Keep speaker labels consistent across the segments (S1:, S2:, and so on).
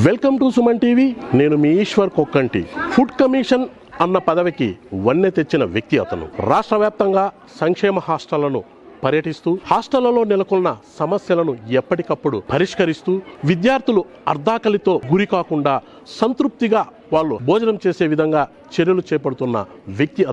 S1: Welcome to Suman TV. నేను మీ Eshwar Kokkanti. Food commission అన్న పదవికి వన్నె తెచ్చిన వ్యక్తి అతను. రాష్ట్ర వ్యాప్తంగా సంక్షేమ హాస్టళ్లను పర్యటిస్తూ హాస్టళ్లలో నెలకొన్న సమస్యలను ఎప్పటికప్పుడు పరిష్కరిస్తూ విద్యార్థులు అర్ధాకలితో గురి కాకుండా సంతృప్తిగా వాళ్ళు భోజనం చేసే విధంగా చర్యలు చేపడుతున్న వ్యక్తి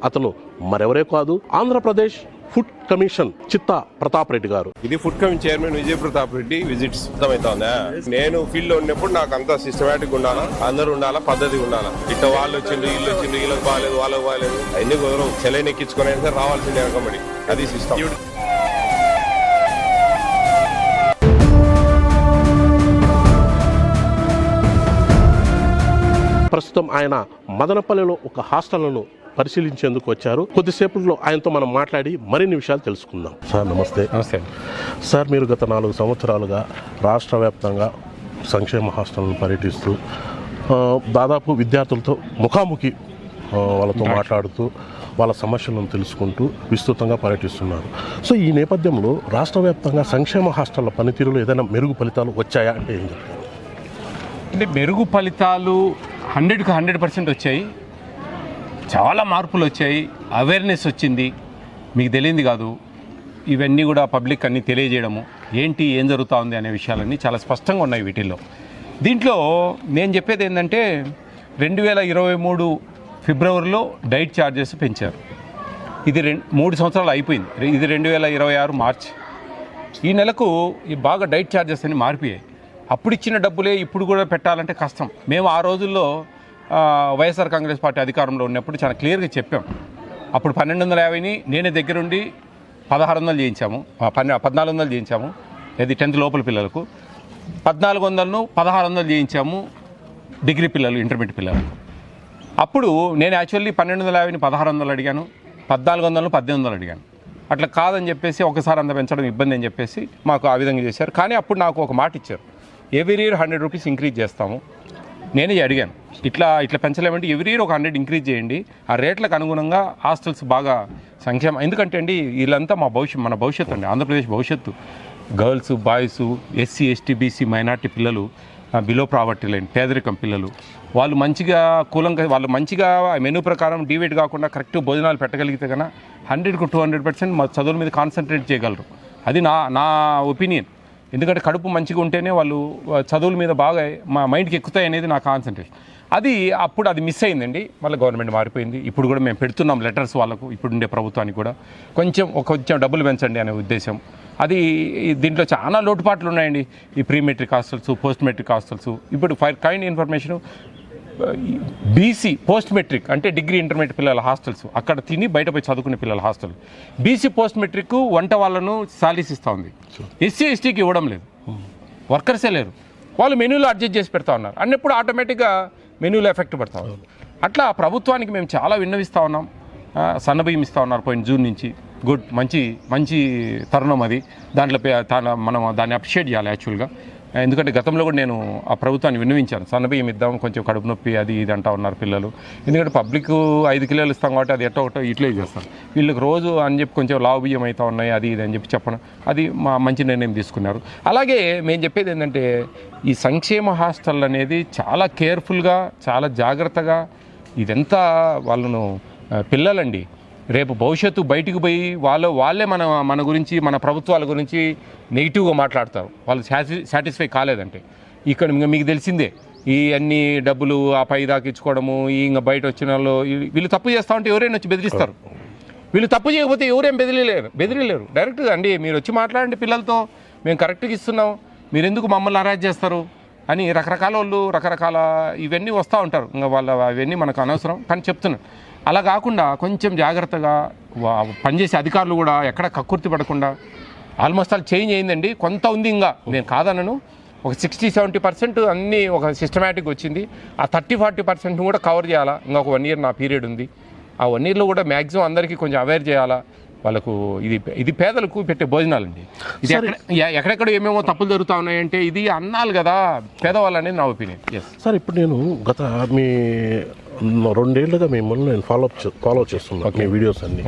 S1: అతను మరెవరే కాదు, ఆంధ్రప్రదేశ్ ఫుడ్ కమిషన్ చిత్తా ప్రతాప్ రెడ్డి గారు.
S2: ఇది ఫుడ్ కమిషన్ చైర్మన్ విజయ ప్రతాప్ రెడ్డి విజిట్స్ అర్థమవుతుందా. నేను ఫీల్డ్ లో ఉన్నప్పుడు నాకు అంతా సిస్టమేటిక్ ఉండాలా, అందరూ ఉండాలా, పద్ధతి ఉండాలా. ఇట్లా వాళ్ళు వచ్చిండ్రు, వీళ్ళు వచ్చిండ్రు, వీళ్ళకి బాగాలేదు, వాళ్ళకి బాగాలేదు, అన్ని కుదరవు. సెలైన్ ఎక్కించుకుని రావాల్సిందే వెనకబడి. అది సిస్టమ్.
S1: ప్రస్తుతం ఆయన మదనపల్లిలో ఒక హాస్టళ్లను పరిశీలించేందుకు వచ్చారు. కొద్దిసేపట్లో ఆయనతో మనం మాట్లాడి మరిన్ని విషయాలు తెలుసుకుందాం. సార్ నమస్తే.
S3: నమస్తే
S1: సార్, మీరు గత 4 సంవత్సరాలుగా రాష్ట్ర వ్యాప్తంగా సంక్షేమ హాస్టళ్లను పర్యటిస్తూ దాదాపు విద్యార్థులతో ముఖాముఖి వాళ్ళతో మాట్లాడుతూ వాళ్ళ సమస్యలను తెలుసుకుంటూ విస్తృతంగా పర్యటిస్తున్నారు. సో ఈ నేపథ్యంలో రాష్ట్ర వ్యాప్తంగా సంక్షేమ హాస్టళ్ల పనితీరులో ఏదైనా మెరుగు ఫలితాలు వచ్చాయా అంటే ఏం చెప్తారు?
S3: అంటే మెరుగు ఫలితాలు 100కి 100% వచ్చాయి. చాలా మార్పులు వచ్చాయి, అవేర్నెస్ వచ్చింది. మీకు తెలియంది కాదు, ఇవన్నీ కూడా పబ్లిక్ అన్నీ తెలియజేయడము, ఏం జరుగుతూ ఉంది అనే విషయాలన్నీ చాలా స్పష్టంగా ఉన్నాయి వీటిల్లో. దీంట్లో నేను చెప్పేది ఏంటంటే 2023 ఫిబ్రవరిలో డైట్ ఛార్జెస్ పెంచారు. ఇది 3 సంవత్సరాలు అయిపోయింది. ఇది 2026 మార్చ్. ఈ నెలకు బాగా డైట్ ఛార్జెస్ అన్ని మారిపోయాయి. అప్పుడు ఇచ్చిన డబ్బులే ఇప్పుడు కూడా పెట్టాలంటే కష్టం. మేము ఆ రోజుల్లో వైఎస్ఆర్ కాంగ్రెస్ పార్టీ అధికారంలో ఉన్నప్పుడు చాలా క్లియర్గా చెప్పాం. అప్పుడు 1250ని నేనే దగ్గరుండి 1600 చేయించాము, 1400 చేయించాము. ఇది 10th లోపల పిల్లలకు. 1400ను 1600 చేయించాము డిగ్రీ పిల్లలు, ఇంటర్మీడియట్ పిల్లలకు. అప్పుడు నేను యాక్చువల్లీ 1250ని 1600 అడిగాను, 1400ను 1800 అడిగాను. అట్లా కాదని చెప్పేసి ఒకసారి అంత పెంచడం ఇబ్బంది అని చెప్పేసి మాకు ఆ విధంగా చేశారు. కానీ అప్పుడు నాకు ఒక మాట ఇచ్చారు, ఎవ్రీ ఇయర్ 100 రూపీస్ ఇంక్రీజ్ చేస్తాము. నేనే అడిగాను, ఇట్లా పెంచలేమంటే ఎవ్రీ ఇయర్ ఒక 100 ఇంక్రీజ్ చేయండి, ఆ రేట్లకు అనుగుణంగా హాస్టల్స్ బాగా సంక్షేమం. ఎందుకంటే అండి వీళ్ళంతా మన భవిష్యత్తు అండి, ఆంధ్రప్రదేశ్ భవిష్యత్తు. Girls, boys, SC, ST, BC, minority పిల్లలు, బిలో ప్రావర్టీ లైన్, పేదరికం పిల్లలు, వాళ్ళు మంచిగా వాళ్ళు మంచిగా మెనూ ప్రకారం డివైడ్ కాకుండా కరెక్ట్ భోజనాలు పెట్టగలిగితే కన్నా 100కు 200% మా చదువుల మీద కాన్సన్ట్రేట్ చేయగలరు. అది నా ఒపీనియన్. ఎందుకంటే కడుపు మంచిగా ఉంటేనే వాళ్ళు చదువుల మీద బాగా మా మైండ్కి ఎక్కుతాయి అనేది నా కాన్సన్ట్రేషన్. అప్పుడు అది మిస్ అయిందండి. మళ్ళీ గవర్నమెంట్ మారిపోయింది. ఇప్పుడు కూడా మేము పెడుతున్నాం లెటర్స్ వాళ్ళకు, ఇప్పుడుండే ప్రభుత్వానికి కూడా కొంచెం డబ్బులు పెంచండి అనే ఉద్దేశం. దీంట్లో చాలా లోటుపాట్లు ఉన్నాయండి. ఈ pre matric hostels, post matric hostels. ఇప్పుడు for kind information, BC post matric అంటే డిగ్రీ ఇంటర్మీడియట్ పిల్లల హాస్టల్స్, అక్కడ తిని బయట పోయి చదువుకునే పిల్లల హాస్టల్. బీసీ పోస్ట్ మెట్రిక్ వంట వాళ్ళను సాలరీస్ ఇస్తూ ఉంది. ఎస్సీ, ఎస్టీకి ఇవ్వడం లేదు, వర్కర్సే లేరు. వాళ్ళు మెనూలో అడ్జస్ట్ చేసి పెడతా ఉన్నారు. అన్నప్పుడు ఆటోమేటిక్గా మెనూలో ఎఫెక్ట్ పడతా ఉంది. అట్లా ప్రభుత్వానికి మేము చాలా విన్నవిస్తూ ఉన్నాం. సన్నబియ్యం ఇస్తూ ఉన్నారు పోయిన జూన్ నుంచి. గుడ్, మంచి తరుణం అది. దాంట్లో మనం దాన్ని అప్రిషియేట్ చేయాలి యాక్చువల్గా. ఎందుకంటే గతంలో కూడా నేను ఆ ప్రభుత్వాన్ని విన్నవించాను, సన్నబియ్యం ఇద్దాం, కొంచెం కడుపు నొప్పి అది ఇది అంటూ ఉన్నారు పిల్లలు. ఎందుకంటే పబ్లిక్ 5 కిలోలు ఇస్తాం కాబట్టి అది ఒకటో యూటిలైజ్ చేస్తాం. వీళ్ళకి రోజు అని చెప్పి కొంచెం లావు బియ్యం అవుతా ఉన్నాయి అది ఇది అని చెప్పి చెప్పడం, అది మంచి నిర్ణయం తీసుకున్నారు. అలాగే మేము చెప్పేది ఏంటంటే ఈ సంక్షేమ హాస్టల్ అనేది చాలా కేర్ఫుల్గా, చాలా జాగ్రత్తగా, ఇదంతా వాళ్ళను పిల్లలండి రేపు భవిష్యత్తు బయటికి పోయి వాళ్ళే మన గురించి, మన ప్రభుత్వాల గురించి నెగిటివ్గా మాట్లాడతారు. వాళ్ళు సాటిస్ఫై కాలేదంటే. ఇక్కడ మీకు తెలిసిందే, ఈ అన్ని డబ్బులు ఆ పై దాకా ఇచ్చుకోవడము, ఇంకా బయట వచ్చిన వాళ్ళు వీళ్ళు తప్పు చేస్తూ ఉంటే ఎవరైనా వచ్చి బెదిరిస్తారు. వీళ్ళు తప్పు చేయకపోతే ఎవరేం బెదిరిలేరు. డైరెక్ట్గా అండి మీరు వచ్చి మాట్లాడండి పిల్లలతో, మేము కరెక్ట్గా ఇస్తున్నాం, మీరు ఎందుకు మమ్మల్ని అరెస్ట్ చేస్తారు అని రకరకాల ఇవన్నీ వస్తూ ఉంటారు. ఇంకా అవన్నీ మనకు అనవసరం. కానీ చెప్తున్నాను, అలా కాకుండా కొంచెం జాగ్రత్తగా పనిచేసే అధికారులు కూడా ఎక్కడ కక్కుర్తి పడకుండా, ఆల్మోస్ట్ ఆల్ చేంజ్ అయిందండి. కొంత ఉంది, ఇంకా నేను కాదనను, ఒక 60-70% అన్నీ ఒక సిస్టమేటిక్ వచ్చింది. ఆ 30-40% కూడా కవర్ చేయాలా. ఇంకా ఒక 1 ఇయర్ నా పీరియడ్ ఉంది. ఆ 1 ఇయర్లో కూడా మ్యాక్సిమం అందరికీ కొంచెం అవేర్ చేయాలా. వాళ్ళకు ఇది పేదలకు పెట్టే భోజనాలండి. ఇది ఎక్కడెక్కడ ఏమేమో తప్పులు జరుగుతూ ఉన్నాయంటే ఇది అన్నాలు కదా పేదవాళ్ళు అనేది నా ఒపీనియన్. ఎస్
S1: సార్, ఇప్పుడు నేను గత 2 ఏళ్ళుగా మిమ్మల్ని నేను ఫాలో చేస్తున్నాను మీ వీడియోస్ అన్ని.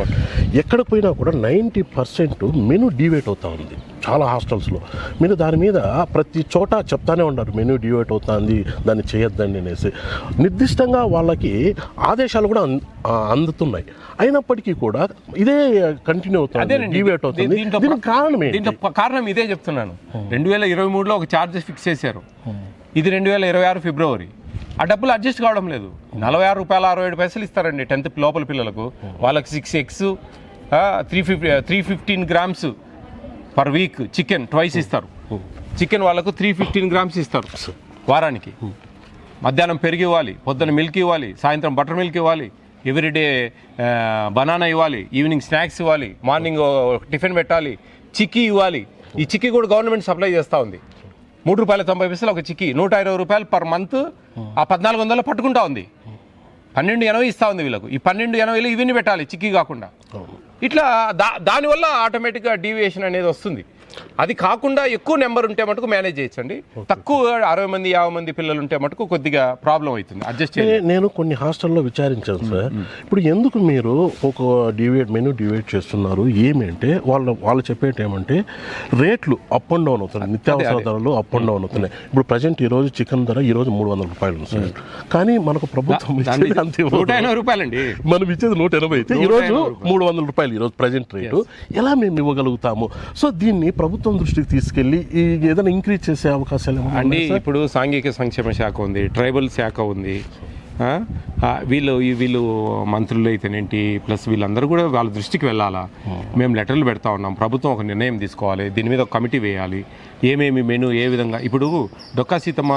S1: ఎక్కడికి పోయినా కూడా 90% మెనూ డివేట్ అవుతూ ఉంది. చాలా హాస్టల్స్లో. మీరు దాని మీద ప్రతి చోట చెప్తానే ఉన్నారు మెనూ డివైట్ అవుతుంది, దాన్ని చేయొద్దండి అనేసి. నిర్దిష్టంగా వాళ్ళకి ఆదేశాలు కూడా అందుతున్నాయి, అయినప్పటికీ కూడా ఇదే కంటిన్యూ అవుతుంది, డివైట్ అవుతుంది. దీనికి కారణం ఏంటి?
S3: దీంట్లో కారణం ఇదే చెప్తున్నాను. 2023లో ఒక ఛార్జెస్ ఫిక్స్ చేశారు, ఇది 2026 ఫిబ్రవరి. ఆ డబ్బులు అడ్జస్ట్ కావడం లేదు. 46 రూపాయలు 67 ఇస్తారండి 10th లోపల పిల్లలకు. వాళ్ళకి 6 eggs 315 grams per week chicken twice ఇస్తారు. చికెన్ వాళ్ళకు 315 grams ఇస్తారు వారానికి. మధ్యాహ్నం పెరుగు ఇవ్వాలి, పొద్దున్న మిల్క్ ఇవ్వాలి, సాయంత్రం బటర్ మిల్క్ ఇవ్వాలి, ఎవ్రీడే బనానా ఇవ్వాలి, ఈవినింగ్ స్నాక్స్ ఇవ్వాలి, మార్నింగ్ టిఫిన్ పెట్టాలి, చిక్కీ ఇవ్వాలి. ఈ చిక్కీ కూడా గవర్నమెంట్ సప్లై చేస్తూ ఉంది. ₹3.90 ఒక చిక్కీ, ₹120 పర్ మంత్. ఆ 1400 పట్టుకుంటా ఉంది. 1280 ఇస్తా ఉంది వీళ్ళకు. ఈ 1280 ఇవన్నీ పెట్టాలి చిక్కీ కాకుండా. ఇట్లా దానివల్ల ఆటోమేటిక్గా డీవియేషన్ అనేది వస్తుంది. అది కాకుండా ఎక్కువ నెంబర్ ఉంటే మటుకు మేనేజ్ చేయొచ్చండి. తక్కువ 60 మంది 50 మంది పిల్లలు ఉంటే మటుకు కొద్దిగా ప్రాబ్లం అవుతుంది అడ్జస్ట్ చేయాలి.
S1: నేను కొన్ని హాస్టల్లో విచారించాను సార్. ఇప్పుడు ఎందుకు మీరు ఒక మెనూ డివైడ్ చేస్తున్నారు ఏమి అంటే వాళ్ళు చెప్పేటి ఏమంటే రేట్లు అప్ అండ్ డౌన్ అవుతున్నాయి, నిత్యావసర ధరలు అప్ అండ్ డౌన్ అవుతున్నాయి. ఇప్పుడు ప్రజెంట్ ఈ రోజు చికెన్ ధర ఈ రోజు ₹300 ఉంది సార్, కానీ మనకు ప్రభుత్వం
S3: ₹180 అండి,
S1: మనం ఇచ్చేది 180 అయితే ఈ రోజు ₹300 ఈ రోజు ప్రజెంట్ రేటు. ఎలా మేము ఇవ్వగలుగుతాము? సో దీన్ని ప్రభుత్వం దృష్టికి తీసుకెళ్లి ఏదైనా ఇంక్రీజ్ చేసే అవకాశాలు
S3: అండి. ఇప్పుడు సాంఘిక సంక్షేమ శాఖ ఉంది, ట్రైబల్ శాఖ ఉంది, వీళ్ళు మంత్రులు అయితేనేంటి, ప్లస్ వీళ్ళందరూ కూడా వాళ్ళ దృష్టికి వెళ్ళాలా. మేము లెటర్లు పెడతా ఉన్నాం, ప్రభుత్వం ఒక నిర్ణయం తీసుకోవాలి, దీని మీద ఒక కమిటీ వేయాలి, ఏమేమి మెనూ ఏ విధంగా. ఇప్పుడు డొక్కా సీతమ్మ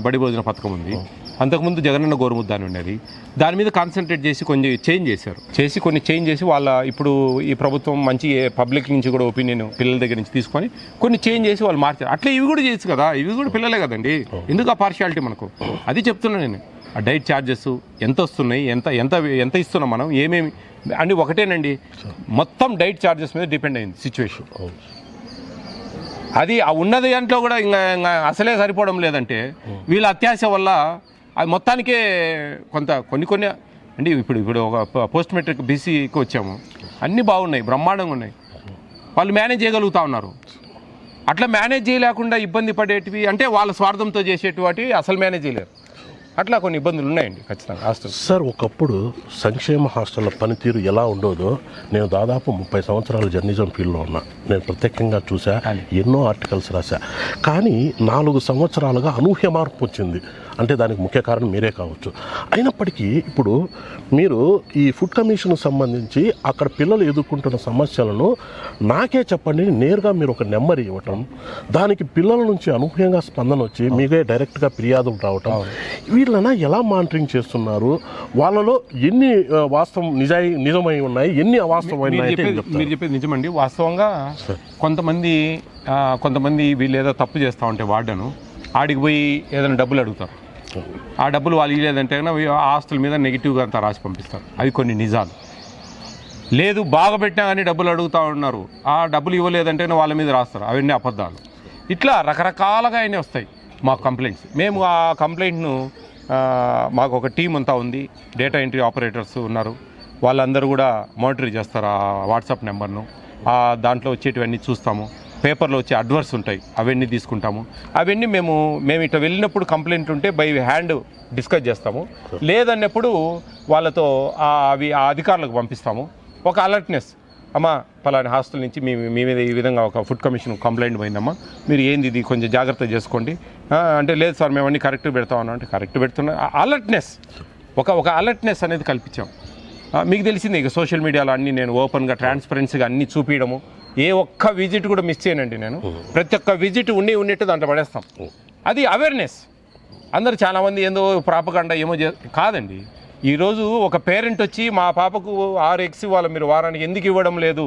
S3: బడి భోజన పథకం ఉంది, అంతకుముందు జగనన్న గోరుముద్ద అని ఉండేది. దాని మీద కాన్సన్ట్రేట్ చేసి కొంచెం చేంజ్ చేసి వాళ్ళ ఇప్పుడు ఈ ప్రభుత్వం మంచి పబ్లిక్ నుంచి కూడా ఒపీనియన్ పిల్లల దగ్గర నుంచి తీసుకొని కొన్ని చేంజ్ చేసి వాళ్ళు మార్చారు. అట్లా ఇవి కూడా చేయొచ్చు కదా, ఇవి కూడా పిల్లలే కదండి, ఎందుకు ఆ పార్షియాలిటీ మనకు? అది చెప్తున్నా నేను. ఆ డైట్ ఛార్జెస్ ఎంత వస్తున్నాయి, ఎంత ఇస్తున్నాం మనం, ఏమేమి అని ఒకటేనండి, మొత్తం డైట్ ఛార్జెస్ మీద డిపెండ్ అయింది సిచ్యువేషన్. అది ఆ ఉన్నది దాంట్లో కూడా ఇంకా అసలే సరిపోవడం లేదంటే వీళ్ళ అత్యాశ వల్ల అది మొత్తానికే కొన్ని అంటే ఇప్పుడు ఒక పోస్ట్ మెట్రిక్ బీసీకి వచ్చాము, అన్నీ బాగున్నాయి, బ్రహ్మాండంగా ఉన్నాయి, వాళ్ళు మేనేజ్ చేయగలుగుతా ఉన్నారు. అట్లా మేనేజ్ చేయలేకుండా ఇబ్బంది పడేటివి అంటే వాళ్ళ స్వార్థంతో చేసేటువంటి అసలు మేనేజ్ చేయలేరు. అట్లా కొన్ని ఇబ్బందులు ఉన్నాయండి ఖచ్చితంగా హాస్టల్.
S1: సార్ ఒకప్పుడు సంక్షేమ హాస్టళ్ల పనితీరు ఎలా ఉండోదో నేను దాదాపు 30 సంవత్సరాలు జర్నలిజం ఫీల్డ్లో ఉన్నా, నేను ప్రత్యేకంగా చూసా, ఎన్నో ఆర్టికల్స్ రాశా. కానీ 4 సంవత్సరాలుగా అనూహ్య మార్పు వచ్చింది. అంటే దానికి ముఖ్య కారణం మీరే కావచ్చు. అయినప్పటికీ ఇప్పుడు మీరు ఈ ఫుడ్ కమిషన్ సంబంధించి అక్కడ పిల్లలు ఎదుర్కొంటున్న సమస్యలను నాకే చెప్పండి, నేరుగా మీరు ఒక నెంబర్ ఇవ్వటం, దానికి పిల్లల నుంచి అనూహ్యంగా స్పందన వచ్చి మీకే డైరెక్ట్గా ఫిర్యాదులు రావటం, వీళ్ళన ఎలా మానిటరింగ్ చేస్తున్నారు, వాళ్ళలో ఎన్ని వాస్తవం నిజమై ఉన్నాయి, ఎన్ని అవాస్తవమైన?
S3: మీరు చెప్పేది నిజమండి. వాస్తవంగా కొంతమంది వీళ్ళు ఏదో తప్పు చేస్తూ ఉంటే వార్డను ఆడికి పోయి ఏదైనా డబ్బులు అడుగుతారు. ఆ డబ్బులు వాళ్ళు ఇవ్వలేదంటే హాస్టల్ మీద నెగిటివ్గా అంతా రాసి పంపిస్తారు. అవి కొన్ని నిజాలు. లేదు బాగా పెట్టినా కానీ డబ్బులు అడుగుతూ ఉన్నారు, ఆ డబ్బులు ఇవ్వలేదంటే వాళ్ళ మీద రాస్తారు, అవన్నీ అబద్ధాలు. ఇట్లా రకరకాలుగా అయినా వస్తాయి మాకు కంప్లైంట్స్. మేము ఆ కంప్లైంట్ను మాకు ఒక టీం అంతా ఉంది, డేటా ఎంట్రీ ఆపరేటర్స్ ఉన్నారు, వాళ్ళందరూ కూడా మానిటర్ చేస్తారు ఆ వాట్సాప్ నెంబర్ను. దాంట్లో వచ్చేటివన్నీ చూస్తాము, పేపర్లో వచ్చే అడ్వర్స్ ఉంటాయి అవన్నీ తీసుకుంటాము. అవన్నీ మేము ఇట్లా వెళ్ళినప్పుడు కంప్లైంట్ ఉంటే బై హ్యాండ్ డిస్కస్ చేస్తాము, లేదన్నప్పుడు వాళ్ళతో అవి ఆ అధికారులకు పంపిస్తాము. ఒక అలర్ట్నెస్, అమ్మా పలాని హాస్టల్ నుంచి మీ మీద ఈ విధంగా ఒక ఫుడ్ కమిషన్ కంప్లైంట్ పోయిందమ్మా, మీరు ఏంది ఇది కొంచెం జాగ్రత్త చేసుకోండి అంటే, లేదు సార్ మేము అన్నీ కరెక్ట్గా పెడతామన్నా అంటే కరెక్ట్ పెడుతున్నా. అలర్ట్నెస్, ఒక అలర్ట్నెస్ అనేది కల్పించాం. మీకు తెలిసిందే ఇక సోషల్ మీడియాలో అన్నీ నేను ఓపెన్గా ట్రాన్స్పరెన్సీగా అన్నీ చూపించడము. ఏ ఒక్క విజిట్ కూడా మిస్ చేయనండి నేను, ప్రతి ఒక్క విజిట్ ఉన్నట్టు దాంట్లో పడేస్తాం. అది అవేర్నెస్. అందరు చాలామంది ఏందో ప్రాపగండా ఏమో కాదండి. ఈరోజు ఒక పేరెంట్ వచ్చి మా పాపకు 6 eggs ఇవ్వాలి మీరు వారానికి, ఎందుకు ఇవ్వడం లేదు,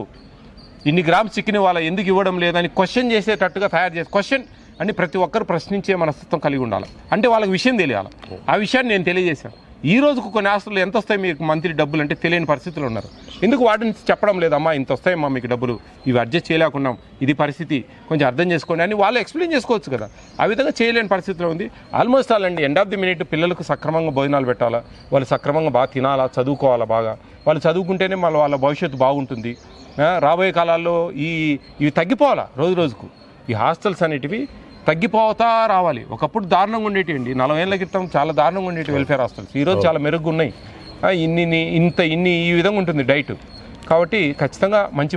S3: ఇన్ని గ్రామ్స్ చికెన్ ఇవ్వాలి ఎందుకు ఇవ్వడం లేదని క్వశ్చన్ చేసేటట్టుగా తయారు చేసి, క్వశ్చన్ అని ప్రతి ఒక్కరు ప్రశ్నించే మనస్తత్వం కలిగి ఉండాలి. అంటే వాళ్ళకి విషయం తెలియాలి. ఆ విషయాన్ని నేను తెలియజేశాను. ఈ రోజుకు కొన్ని హాస్టల్లో ఎంత వస్తాయి మీకు మంత్లీ డబ్బులు అంటే తెలియని పరిస్థితులు ఉన్నారు. ఎందుకు వాటిని చెప్పడం లేదమ్మా, ఇంత వస్తాయమ్మా మీకు డబ్బులు, ఇవి అడ్జస్ట్ చేయలేకున్నాం, ఇది పరిస్థితి, కొంచెం అర్థం చేసుకోండి అని వాళ్ళు ఎక్స్ప్లెయిన్ చేసుకోవచ్చు కదా. ఆ విధంగా చేయలేని పరిస్థితిలో ఉంది. ఆల్మోస్ట్ ఆల్ అండి, ఎండ్ ఆఫ్ ది మినిట్ పిల్లలకు సక్రమంగా భోజనాలు పెట్టాలా, వాళ్ళు సక్రమంగా బాగా తినాలా, చదువుకోవాలా, బాగా వాళ్ళు చదువుకుంటేనే వాళ్ళ భవిష్యత్తు బాగుంటుంది. రాబోయే కాలాల్లో ఇవి తగ్గిపోవాలా రోజు రోజుకు. ఈ హాస్టల్స్ అనేటివి తగ్గిపోతా రావాలి. ఒకప్పుడు దారుణంగా ఉండేటివి అండి, 40 ఏళ్ళ క్రితం చాలా దారుణంగా ఉండేటి వెల్ఫేర్ హాస్టల్స్. ఈరోజు చాలా మెరుగ్గా ఉన్నాయి. ఇన్ని ఈ విధంగా ఉంటుంది డైట్. కాబట్టి ఖచ్చితంగా మంచి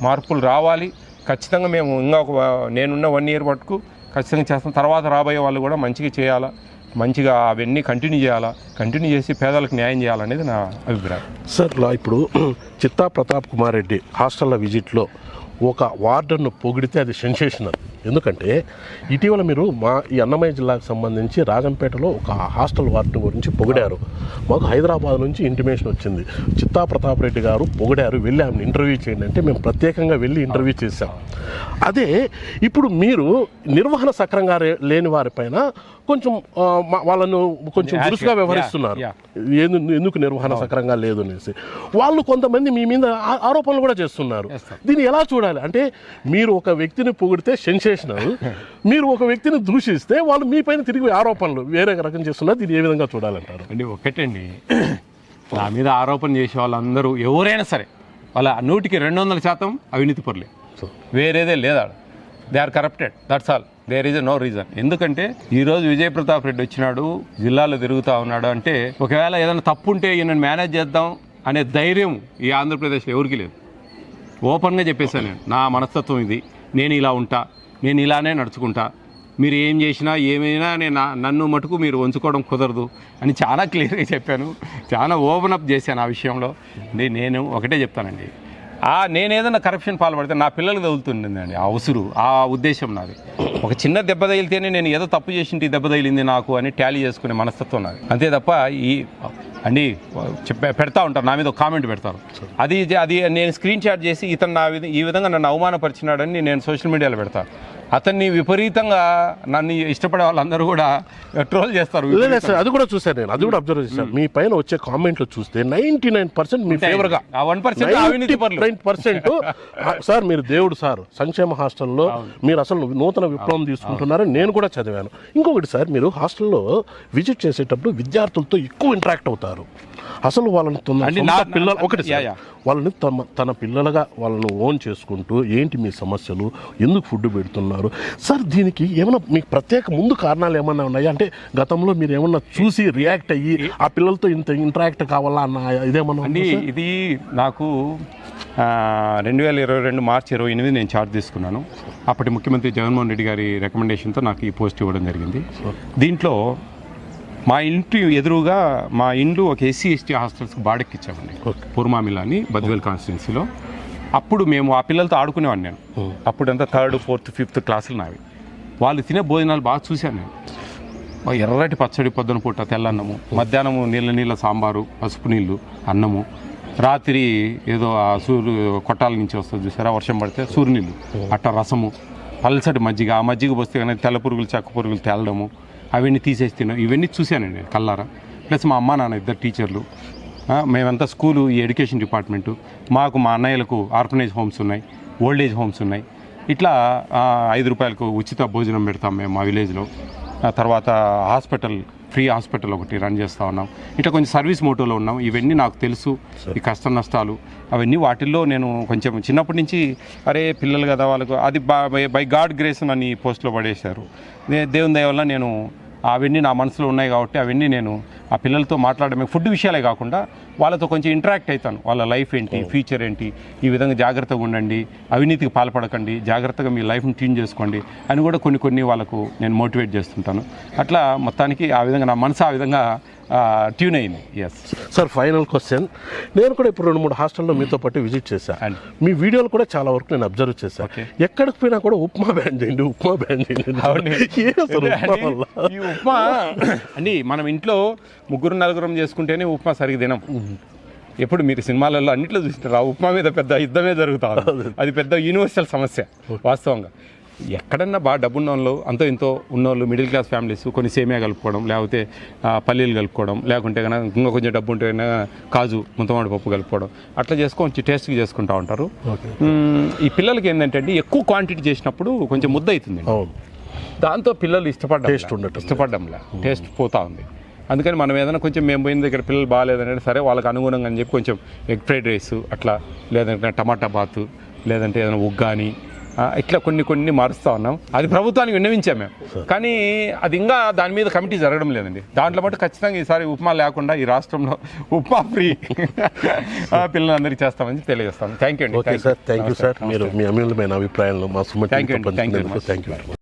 S3: మార్పులు రావాలి. ఖచ్చితంగా మేము ఇంకా నేనున్న 1 year మటుకు ఖచ్చితంగా చేస్తాం. తర్వాత రాబోయే వాళ్ళు కూడా మంచిగా చేయాలా, మంచిగా అవన్నీ కంటిన్యూ చేసి పేదలకు న్యాయం చేయాలనేది నా అభిప్రాయం.
S1: సార్ ఇప్పుడు చిత్తా ప్రతాప్ కుమార్ రెడ్డి హాస్టల్ల విజిట్లో ఒక వార్డర్ను పొగిడితే అది సెన్సేషనల్. ఎందుకంటే ఇటీవల మీరు ఈ అన్నమయ్య జిల్లాకు సంబంధించి రాజంపేటలో ఒక హాస్టల్ వార్డు గురించి పొగిడారు. మాకు హైదరాబాద్ నుంచి ఇంటిమేషన్ వచ్చింది, చిత్తా ప్రతాప్ రెడ్డి గారు పొగిడారు, వెళ్ళి ఆమెను ఇంటర్వ్యూ చేయండి అంటే మేము ప్రత్యేకంగా వెళ్ళి ఇంటర్వ్యూ చేశాం. అదే ఇప్పుడు మీరు నిర్వహణ సక్రంగా లేని వారిపైన కొంచెం వాళ్ళను కొంచెం దురుసుగా వ్యవహరిస్తున్నారు. ఎందుకు నిర్వహణ సక్రంగా లేదు అనేసి వాళ్ళు కొంతమంది మీ మీద ఆరోపణలు కూడా చేస్తున్నారు. దీన్ని ఎలా చూడాలి? అంటే మీరు ఒక వ్యక్తిని పొగిడితే సెన్సేషనల్, మీరు ఒక వ్యక్తిని దూషిస్తే వాళ్ళు మీ పైన తిరిగి ఆరోపణలు వేరే రకం చేస్తున్నారు. దీన్ని ఏ విధంగా చూడాలంటారు?
S3: అండి ఒకటండి, నా మీద ఆరోపణ చేసే వాళ్ళందరూ ఎవరైనా సరే వాళ్ళ 100% అవినీతి పరులే, వేరేదే లేదా. They are corrupted, that's all. There is no reason. ఎందుకంటే ఈరోజు విజయ్ ప్రతాప్ రెడ్డి వచ్చినాడు, జిల్లాలో తిరుగుతూ ఉన్నాడు అంటే ఒకవేళ ఏదైనా తప్పు ఉంటే ఈయన మేనేజ్ చేద్దాం అనే ధైర్యం ఈ ఆంధ్రప్రదేశ్లో ఎవరికి లేదు. ఓపెన్గా చెప్పేశాను నేను, నా మనస్తత్వం ఇది, నేను ఇలా ఉంటా, నేను ఇలానే నడుచుకుంటా, మీరు ఏం చేసినా ఏమైనా నన్ను మటుకు మీరు ఉంచుకోవడం కుదరదు అని చాలా క్లియర్గా చెప్పాను. చాలా ఓపెన్ అప్ చేశాను ఆ విషయంలో. నేను ఒకటే చెప్తానండి, నేను ఏదైనా కరప్షన్ పాల్పడితే నా పిల్లలకు తగులుతుందండి ఆ ఉసురు, ఆ ఉద్దేశం నాది. ఒక చిన్న దెబ్బ తగిలితేనే నేను ఏదో తప్పు చేసింటి దెబ్బ తగిలింది నాకు అని టాలీ చేసుకునే మనస్తత్వం నాది. అంతే తప్ప పెడతా ఉంటారు, నా మీద ఒక కామెంట్ పెడతారు, అది నేను స్క్రీన్ షాట్ చేసి ఇతను ఈ విధంగా నన్ను అవమానపరిచినాడని నేను సోషల్ మీడియాలో పెడతాను. అతన్ని విపరీతంగా నన్ను ఇష్టపడే వాళ్ళందరూ కూడా ట్రోల్ చేస్తారు.
S1: అది కూడా చూసాను నేను, అది కూడా అబ్జర్వ్ చేశాను. మీ పైన వచ్చే కామెంట్లు చూస్తే 99% మీ ఫేవర్ గా, 1% సార్ మీరు దేవుడు సార్, సంక్షేమ హాస్టల్లో మీరు అసలు నూతన విప్లవం తీసుకుంటున్నారని నేను కూడా చదివాను. ఇంకొకటి సార్, మీరు హాస్టల్లో విజిట్ చేసేటప్పుడు విద్యార్థులతో ఎక్కువ ఇంటరాక్ట్ అవుతారు. అసలు వాళ్ళని వాళ్ళని తన పిల్లలుగా వాళ్ళను ఓన్ చేసుకుంటూ ఏంటి మీ సమస్యలు, ఎందుకు ఫుడ్ పెడుతున్నారు సార్, దీనికి ఏమైనా మీకు ప్రత్యేక ముందు కారణాలు ఏమన్నా ఉన్నాయా? అంటే గతంలో మీరు ఏమన్నా చూసి రియాక్ట్ అయ్యి ఆ పిల్లలతో ఇంత ఇంటరాక్ట్ కావాలా అన్న ఇదేమన్నా?
S3: ఇది నాకు 2022 మార్చి 28 నేను చార్జ్ తీసుకున్నాను. అప్పటి ముఖ్యమంత్రి జగన్మోహన్ రెడ్డి గారి రికమెండేషన్తో నాకు ఈ పోస్ట్ ఇవ్వడం జరిగింది. దీంట్లో మా ఇంటి ఎదురుగా మా ఇండ్లు ఒక SC/ST హాస్టల్స్కి బాడెక్కిచ్చామండి, పూర్మామిలా అని బద్వేల్ కాన్స్టిట్యున్సీలో. అప్పుడు మేము ఆ పిల్లలతో ఆడుకునేవాడిని నేను. అప్పుడంతా 3rd, 4th, 5th క్లాసులు నావి. వాళ్ళు తినే భోజనాలు బాగా చూశాను నేను. ఎర్రటి పచ్చడి పొద్దున పూట తెల్లన్నము, మధ్యాహ్నము నీళ్ళ సాంబారు, పసుపు నీళ్ళు, అన్నము, రాత్రి ఏదో ఆ కొట్టాల నుంచి వస్తుంది చూసారా, వర్షం పడితే సూర్యునీళ్ళు, అట్ట రసము, పల్సటి మజ్జిగ, ఆ మజ్జిగ పోస్తే కానీ తెల్ల పురుగులు చెక్క పురుగులు తేలడము, అవన్నీ తీసేసి తిన్నాం. ఇవన్నీ చూశానండి నేను కల్లారా. ప్లస్ మా అమ్మ నాన్న 2 టీచర్లు, మేమంతా స్కూలు, ఈ ఎడ్యుకేషన్ డిపార్ట్మెంటు, మాకు మా అన్నయ్యలకు ఆర్ఫనైజ్ హోమ్స్ ఉన్నాయి, ఓల్డ్ ఏజ్ హోమ్స్ ఉన్నాయి. ఇట్లా 5 రూపాయలకు ఉచిత భోజనం పెడతాం మేము మా విలేజ్లో. తర్వాత ఫ్రీ హాస్పిటల్ ఒకటి రన్ చేస్తూ ఉన్నాం. ఇట్లా కొంచెం సర్వీస్ మోటోలో ఉన్నాం. ఇవన్నీ నాకు తెలుసు, ఈ కష్ట నష్టాలు అవన్నీ. వాటిల్లో నేను కొంచెం చిన్నప్పటి నుంచి అరే పిల్లలు కదా వాళ్ళకు, అది బై గాడ్ గ్రేస్ నన్ను ఈ పోస్ట్లో పడేశారు. దేవుని దయ వల్ల నేను అవన్నీ నా మనసులో ఉన్నాయి కాబట్టి అవన్నీ నేను ఆ పిల్లలతో మాట్లాడమే, ఫుడ్ విషయాలే కాకుండా వాళ్ళతో కొంచెం ఇంటరాక్ట్ అవుతాను. వాళ్ళ లైఫ్ ఏంటి, ఫ్యూచర్ ఏంటి, ఈ విధంగా జాగ్రత్తగా ఉండండి, అవినీతికి పాల్పడకండి, జాగ్రత్తగా మీ లైఫ్ని ట్యూన్ చేసుకోండి అని కూడా కొన్ని వాళ్ళకు నేను మోటివేట్ చేస్తుంటాను. అట్లా మొత్తానికి ఆ విధంగా నా మనసు ఆ విధంగా ట్యూన్ అయింది. Yes
S1: sir, final question. నేను కూడా ఇప్పుడు 2-3 హాస్టల్లో మీతో పాటు విజిట్ చేశాను. మీ వీడియోలు కూడా చాలా వరకు నేను అబ్జర్వ్ చేశాను. ఎక్కడికి పోయినా కూడా ఉప్మా బ్యాన్ చేయండి.
S3: ఈ ఉప్మా అండి, మనం ఇంట్లో 3-4 చేసుకుంటేనే ఉప్మా సరిగ్గా తినం. ఎప్పుడు మీరు సినిమాలలో అన్నింటిలో చూసినారు, ఆ ఉప్మా మీద పెద్ద యుద్ధమే జరుగుతా ఉంది. అది పెద్ద యూనివర్సల్ సమస్య వాస్తవంగా. ఎక్కడన్నా బాగా డబ్బున్న వాళ్ళు, అంతో ఇంతో ఉన్నోళ్ళు, మిడిల్ క్లాస్ ఫ్యామిలీస్ కొన్ని సేమియా కలుపుకోవడం, లేకపోతే పల్లీలు కలుపుకోవడం, లేకుంటే కన్నా ఇంకా కొంచెం డబ్బు ఉంటే కాజు, ముంతమామిడి పప్పు కలుపుకోవడం, అట్లా కొంచెం టేస్ట్గా చేసుకుంటూ ఉంటారు. ఈ పిల్లలకి ఏంటంటే ఎక్కువ క్వాంటిటీ చేసినప్పుడు కొంచెం ముద్ద అవుతుంది. దాంతో పిల్లలు ఇష్టపడ్డంలా టేస్ట్ పోతా ఉంది. అందుకని మనం ఏదైనా కొంచెం మేము పోయిన దగ్గర పిల్లలు బాగాలేదంటే సరే వాళ్ళకి అనుగుణంగా అని చెప్పి కొంచెం ఎగ్ ఫ్రైడ్ రైస్ అట్లా, లేదంటే టమాటా బాత్, లేదంటే ఏదైనా ఉగ్గాని, ఇట్లా కొన్ని మారుస్తూ ఉన్నాం. అది ప్రభుత్వానికి విన్నవించాం మేము, కానీ అది ఇంకా దాని మీద కమిటీ జరగడం లేదండి. దాంట్లో మటు ఖచ్చితంగా ఈసారి ఉప్మా లేకుండా ఈ రాష్ట్రంలో ఉప్మా ఫ్రీ పిల్లలందరికీ చేస్తామని తెలియజేస్తాను. థ్యాంక్ యూ అండి.
S1: Okay sir, thank you sir. మీరు మీ అమూల్యమైన అభిప్రాయాలను మా Sumathi
S3: thank you.
S1: Thank you.